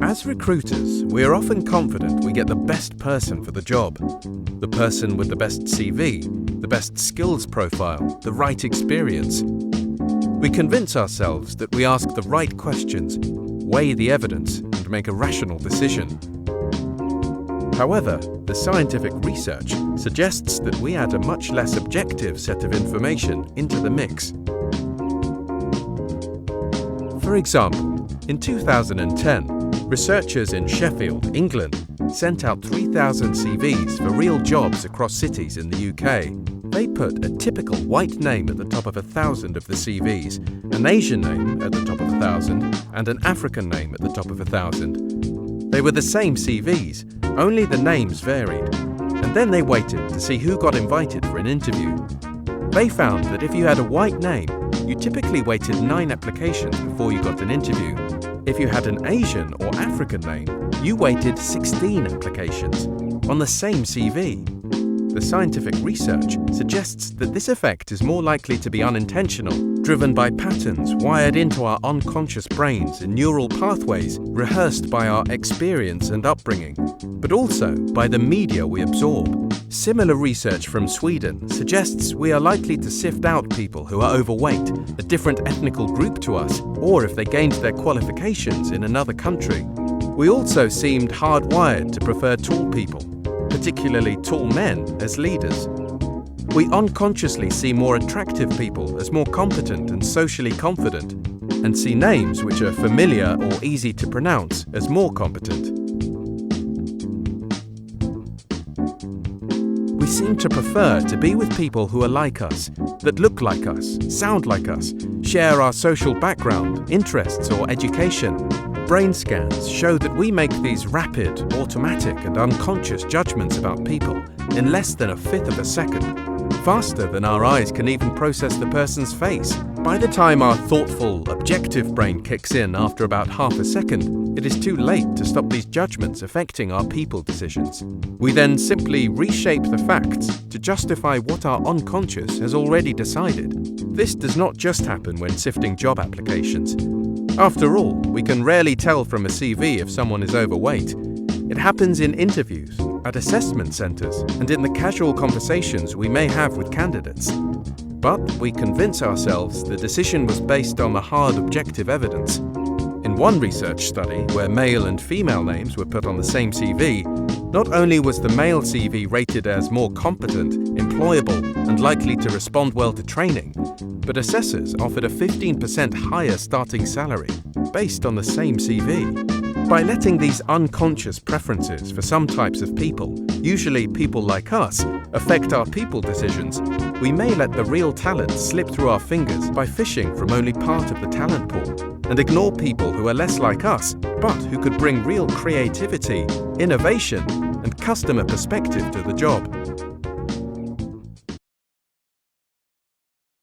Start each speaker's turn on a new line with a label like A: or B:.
A: As recruiters, we are often confident we get the best person for the job. The person with the best CV, the best skills profile, the right experience. We convince ourselves that we ask the right questions, weigh the evidence, and make a rational decision. However, the scientific research suggests that we add a much less objective set of information into the mix. For example, in 2010, researchers in Sheffield, England, sent out 3,000 CVs for real jobs across cities in the UK. They put a typical white name at the top of 1,000 of the CVs, an Asian name at the top of 1,000, and an African name at the top of 1,000. They were the same CVs, only the names varied, and then they waited to see who got invited for an interview. They found that if you had a white name, you typically waited 9 applications before you got an interview. If you had an Asian or African name, you waited 16 applications on the same CV. The scientific research suggests that this effect is more likely to be unintentional, driven by patterns wired into our unconscious brains in neural pathways rehearsed by our experience and upbringing, but also by the media we absorb. Similar research from Sweden suggests we are likely to sift out people who are overweight, a different ethnical group to us, or if they gained their qualifications in another country. We also seemed hardwired to prefer tall people, particularly tall men, as leaders. We unconsciously see more attractive people as more competent and socially confident, and see names which are familiar or easy to pronounce as more competent. We seem to prefer to be with people who are like us, that look like us, sound like us, share our social background, interests, or education. Brain scans show that we make these rapid, automatic, and unconscious judgments about people in less than 1/5 of a second, faster than our eyes can even process the person's face. By the time our thoughtful, objective brain kicks in after about 1/2 second, it is too late to stop these judgments affecting our people decisions. We then simply reshape the facts to justify what our unconscious has already decided. This does not just happen when sifting job applications. After all, we can rarely tell from a CV if someone is overweight. It happens in interviews, at assessment centres, and in the casual conversations we may have with candidates. But we convince ourselves the decision was based on the hard objective evidence. In one research study, where male and female names were put on the same CV, not only was the male CV rated as more competent, employable, and likely to respond well to training, but assessors offered a 15% higher starting salary based on the same CV. By letting these unconscious preferences for some types of people, usually people like us, affect our people decisions, we may let the real talent slip through our fingers by fishing from only part of the talent pool, and ignore people who are less like us, but who could bring real creativity, innovation, and customer perspective to the job.